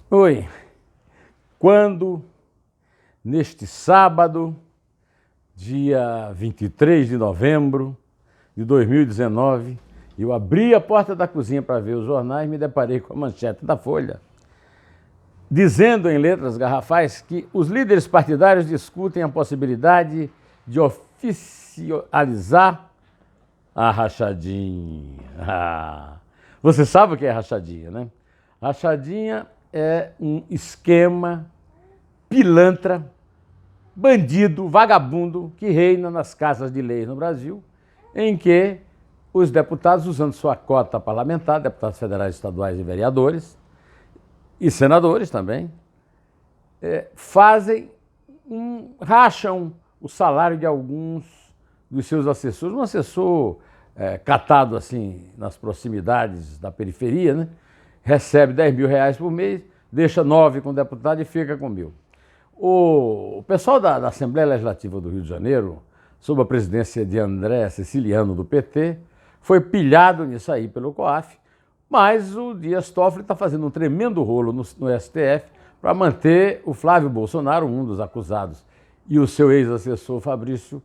Oi, quando neste sábado, dia 23 de novembro de 2019, eu abri a porta da cozinha para ver os jornais e me deparei com a manchete da Folha, dizendo em letras garrafais que os líderes partidários discutem a possibilidade de oficializar a rachadinha. Você sabe o que é rachadinha, né? Rachadinha é um esquema pilantra, bandido, vagabundo que reina nas casas de leis no Brasil, em que os deputados, usando sua cota parlamentar, deputados federais, estaduais e vereadores, e senadores também, racham o salário de alguns dos seus assessores. Um assessor catado assim nas proximidades da periferia, né? Recebe 10 mil reais por mês, deixa 9 com o deputado e fica com 1.000. O pessoal da Assembleia Legislativa do Rio de Janeiro, sob a presidência de André Siciliano, do PT, foi pilhado nisso aí pelo COAF, mas o Dias Toffoli está fazendo um tremendo rolo no STF para manter o Flávio Bolsonaro, um dos acusados, e o seu ex-assessor Fabrício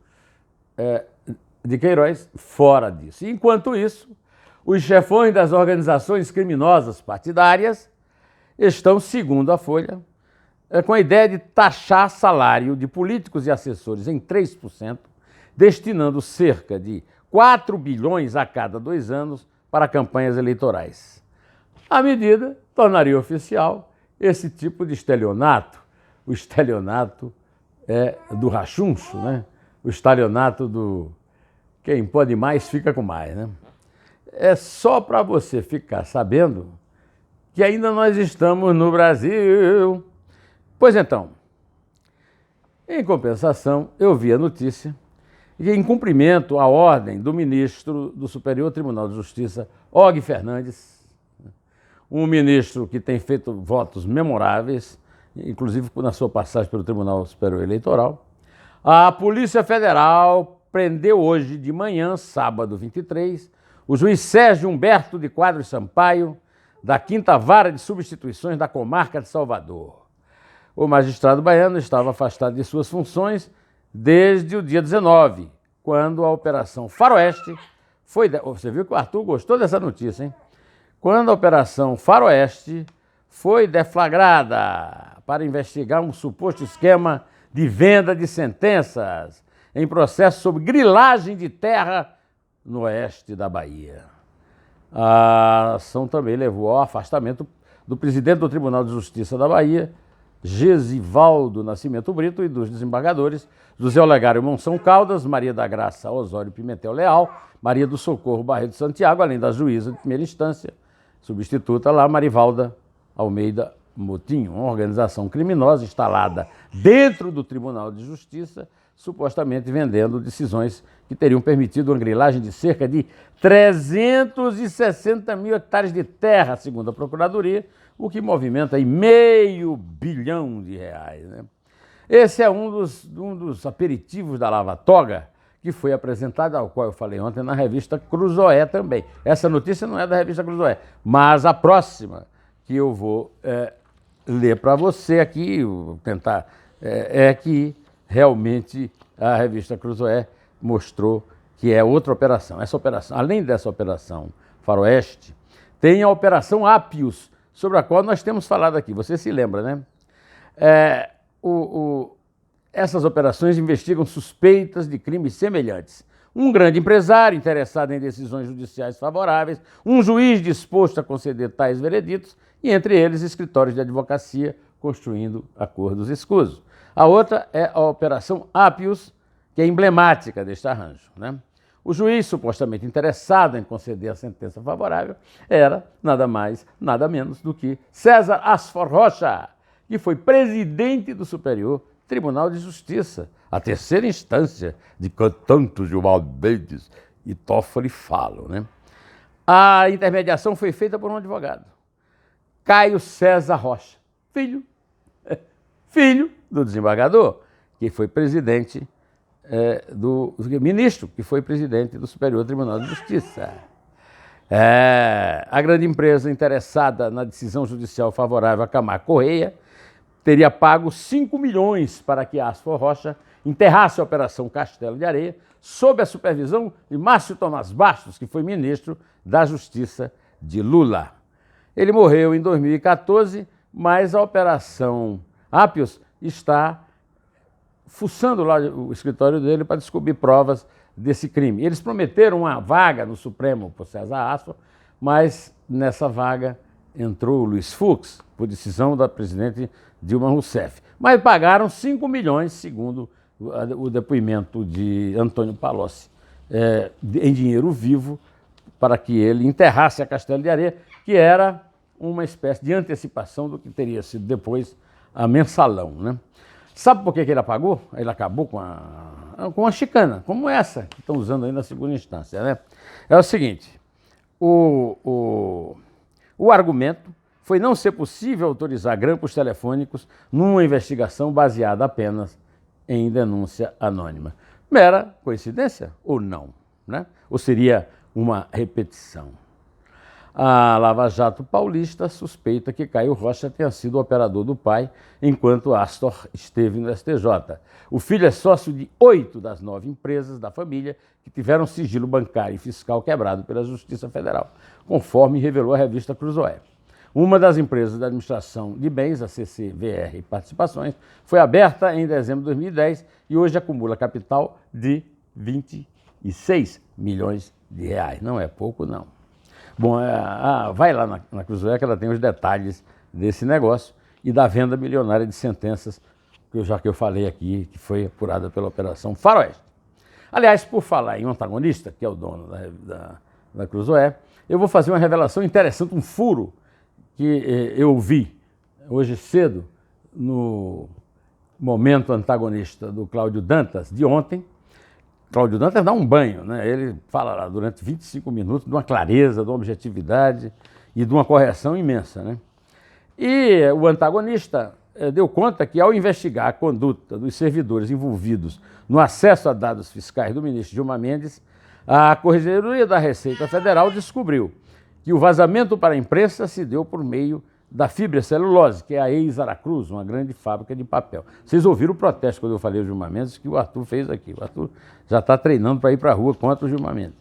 de Queiroz, fora disso. Enquanto isso, os chefões das organizações criminosas partidárias estão, segundo a Folha, com a ideia de taxar salário de políticos e assessores em 3%, destinando cerca de 4 bilhões a cada 2 anos para campanhas eleitorais. A medida tornaria oficial esse tipo de estelionato. O estelionato do rachuncho, né? O estelionato do quem pode mais fica com mais, né? É só para você ficar sabendo que ainda nós estamos no Brasil. Pois então, em compensação, eu vi a notícia de em cumprimento à ordem do ministro do Superior Tribunal de Justiça, Og Fernandes, um ministro que tem feito votos memoráveis, inclusive na sua passagem pelo Tribunal Superior Eleitoral, a Polícia Federal prendeu hoje de manhã, sábado 23, o juiz Sérgio Humberto de Quadros Sampaio, da 5ª Vara de Substituições da Comarca de Salvador. O magistrado baiano estava afastado de suas funções desde o dia 19, quando a Operação Faroeste foi... Você viu que o Arthur gostou dessa notícia, hein? Quando a Operação Faroeste foi deflagrada para investigar um suposto esquema de venda de sentenças em processo sobre grilagem de terra no oeste da Bahia. A ação também levou ao afastamento do presidente do Tribunal de Justiça da Bahia, Gesivaldo Nascimento Brito, e dos desembargadores José Olegário Monção Caldas, Maria da Graça Osório Pimentel Leal, Maria do Socorro Barreto Santiago, além da juíza de primeira instância, substituta lá, Marivalda Almeida Motinho, uma organização criminosa instalada dentro do Tribunal de Justiça, supostamente vendendo decisões que teriam permitido uma grilagem de cerca de 360 mil hectares de terra, segundo a Procuradoria, o que movimenta aí R$500 bilhão, né? Esse é um dos aperitivos da Lava Toga, que foi apresentado, ao qual eu falei ontem, na revista Cruzoé também. Essa notícia não é da revista Cruzoé, mas a próxima que eu vou ler para você aqui, tentar, é que realmente a revista Cruzoé mostrou que é outra operação. Essa operação, além dessa operação Faroeste, tem a Operação Ápios, sobre a qual nós temos falado aqui. Você se lembra, né? Essas operações investigam suspeitas de crimes semelhantes. Um grande empresário interessado em decisões judiciais favoráveis, um juiz disposto a conceder tais vereditos e, entre eles, escritórios de advocacia construindo acordos escusos. A outra é a Operação Ápios, que é emblemática deste arranjo, né? O juiz supostamente interessado em conceder a sentença favorável era nada mais, nada menos do que César Asfor Rocha, que foi presidente do Superior Tribunal de Justiça, a terceira instância de que tanto Gilmar Mendes e Toffoli falam, né? A intermediação foi feita por um advogado, Caio César Rocha, filho do desembargador, que foi presidente ministro, que foi presidente do Superior Tribunal de Justiça. A grande empresa interessada na decisão judicial favorável a Camargo Correia teria pago 5 milhões para que Asfor Rocha enterrasse a Operação Castelo de Areia, sob a supervisão de Márcio Tomás Bastos, que foi ministro da Justiça de Lula. Ele morreu em 2014, mas a Operação Ápios está fuçando lá o escritório dele para descobrir provas desse crime. Eles prometeram uma vaga no Supremo por César Asfor, mas nessa vaga entrou o Luiz Fux, por decisão da presidente Dilma Rousseff. Mas pagaram 5 milhões, segundo o depoimento de Antônio Palocci, em dinheiro vivo, para que ele enterrasse a Castelo de Areia, que era uma espécie de antecipação do que teria sido depois a Mensalão, né? Sabe por que ele apagou? Ele acabou com a chicana, como essa que estão usando aí na segunda instância, né? É o seguinte, o argumento foi não ser possível autorizar grampos telefônicos numa investigação baseada apenas em denúncia anônima. Mera coincidência ou não, né? Ou seria uma repetição? A Lava Jato paulista suspeita que Caio Rocha tenha sido o operador do pai enquanto Astor esteve no STJ. O filho é sócio de 8 das 9 empresas da família que tiveram sigilo bancário e fiscal quebrado pela Justiça Federal, conforme revelou a revista Cruzoé. Uma das empresas da administração de bens, a CCVR Participações, foi aberta em dezembro de 2010 e hoje acumula capital de 26 milhões de reais. Não é pouco, não. Bom, vai lá na Cruzoé que ela tem os detalhes desse negócio e da venda milionária de sentenças, que eu falei aqui, que foi apurada pela Operação Faroeste. Aliás, por falar em um antagonista, que é o dono da Cruzoé, eu vou fazer uma revelação interessante, um furo que eu vi hoje cedo no momento antagonista do Cláudio Dantas de ontem. Cláudio Dantas dá um banho, né? Ele fala lá durante 25 minutos de uma clareza, de uma objetividade e de uma correção imensa, né? E o antagonista deu conta que, ao investigar a conduta dos servidores envolvidos no acesso a dados fiscais do ministro Gilmar Mendes, a Corregedoria da Receita Federal descobriu que o vazamento para a imprensa se deu por meio da Fibria Celulose, que é a ex-Aracruz, uma grande fábrica de papel. Vocês ouviram o protesto quando eu falei o Gilmar Mendes, que o Arthur fez aqui. O Arthur já está treinando para ir para a rua contra o Gilmar Mendes.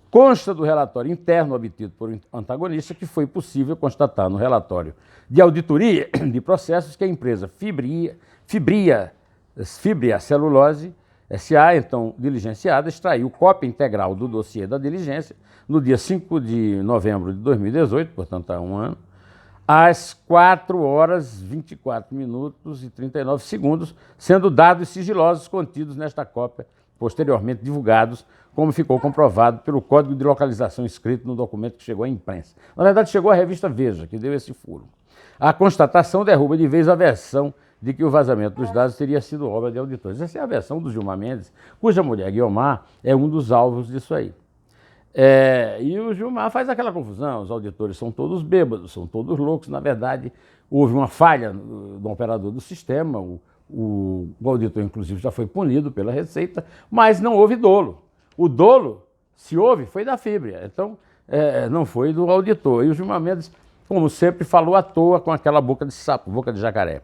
Consta do relatório interno obtido por antagonista que foi possível constatar no relatório de auditoria de processos que a empresa Fibria Celulose S.A., então diligenciada, extraiu cópia integral do dossiê da diligência no dia 5 de novembro de 2018, portanto há um ano, às 4 horas, 24 minutos e 39 segundos, sendo dados sigilosos contidos nesta cópia, posteriormente divulgados, como ficou comprovado pelo código de localização escrito no documento que chegou à imprensa. Na verdade, chegou à revista Veja, que deu esse furo. A constatação derruba de vez a versão de que o vazamento dos dados teria sido obra de auditores. Essa é a versão do Gilmar Mendes, cuja mulher, Guiomar, é um dos alvos disso aí. E o Gilmar faz aquela confusão, os auditores são todos bêbados, são todos loucos. Na verdade, houve uma falha do operador do sistema, o auditor, inclusive, já foi punido pela Receita, mas não houve dolo. O dolo, se houve, foi da Fibria, então não foi do auditor. E o Gilmar Mendes, como sempre, falou à toa com aquela boca de sapo, boca de jacaré.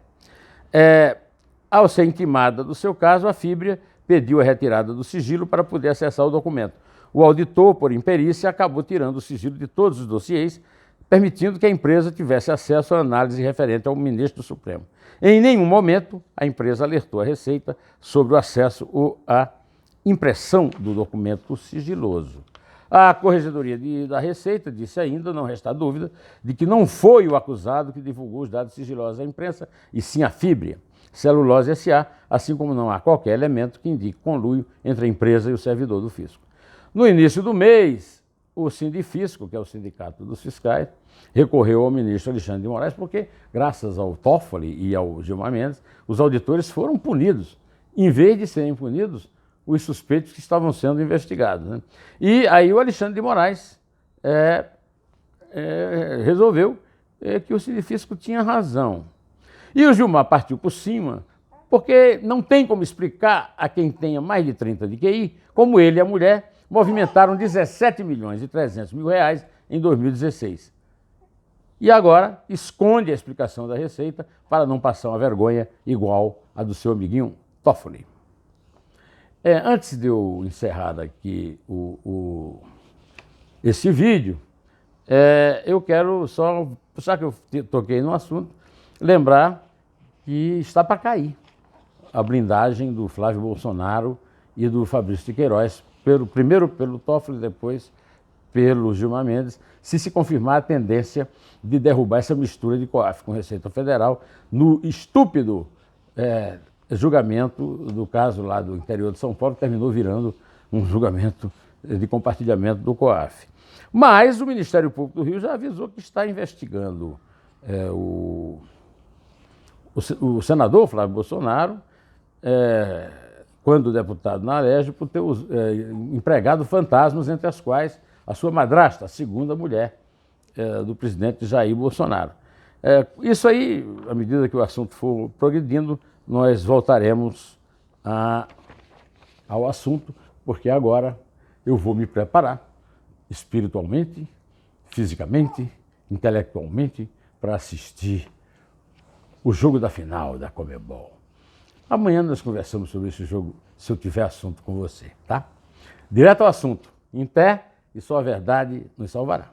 Ao ser intimada do seu caso, a Fibria pediu a retirada do sigilo para poder acessar o documento. O auditor, por imperícia, acabou tirando o sigilo de todos os dossiês, permitindo que a empresa tivesse acesso à análise referente ao ministro do Supremo. Em nenhum momento, a empresa alertou a Receita sobre o acesso ou a impressão do documento sigiloso. A Corregedoria da Receita disse ainda, não resta dúvida, de que não foi o acusado que divulgou os dados sigilosos à imprensa, e sim a Fibria Celulose S.A., assim como não há qualquer elemento que indique conluio entre a empresa e o servidor do fisco. No início do mês, o Sindifisco, que é o Sindicato dos Fiscais, recorreu ao ministro Alexandre de Moraes porque, graças ao Toffoli e ao Gilmar Mendes, os auditores foram punidos. Em vez de serem punidos, os suspeitos que estavam sendo investigados, né? E aí o Alexandre de Moraes resolveu que o Sindifisco tinha razão. E o Gilmar partiu por cima, porque não tem como explicar a quem tenha mais de 30 de QI, como ele e a mulher movimentaram 17 milhões e 300 mil reais em 2016. E agora esconde a explicação da Receita para não passar uma vergonha igual a do seu amiguinho Toffoli. Antes de eu encerrar aqui esse vídeo, eu quero só, já que eu toquei no assunto, lembrar que está para cair a blindagem do Flávio Bolsonaro e do Fabrício de Queiroz, primeiro pelo Toffoli, depois pelo Gilmar Mendes, se confirmar a tendência de derrubar essa mistura de COAF com Receita Federal no estúpido julgamento do caso lá do interior de São Paulo, que terminou virando um julgamento de compartilhamento do COAF. Mas o Ministério Público do Rio já avisou que está investigando o senador Flávio Bolsonaro, quando deputado na Alerj, por ter empregado fantasmas, entre as quais a sua madrasta, a segunda mulher do presidente Jair Bolsonaro. Isso aí, à medida que o assunto for progredindo, nós voltaremos ao assunto, porque agora eu vou me preparar espiritualmente, fisicamente, intelectualmente, para assistir o jogo da final da Conmebol. Amanhã nós conversamos sobre esse jogo, se eu tiver assunto com você, tá? Direto ao assunto. Em pé, e só a verdade nos salvará.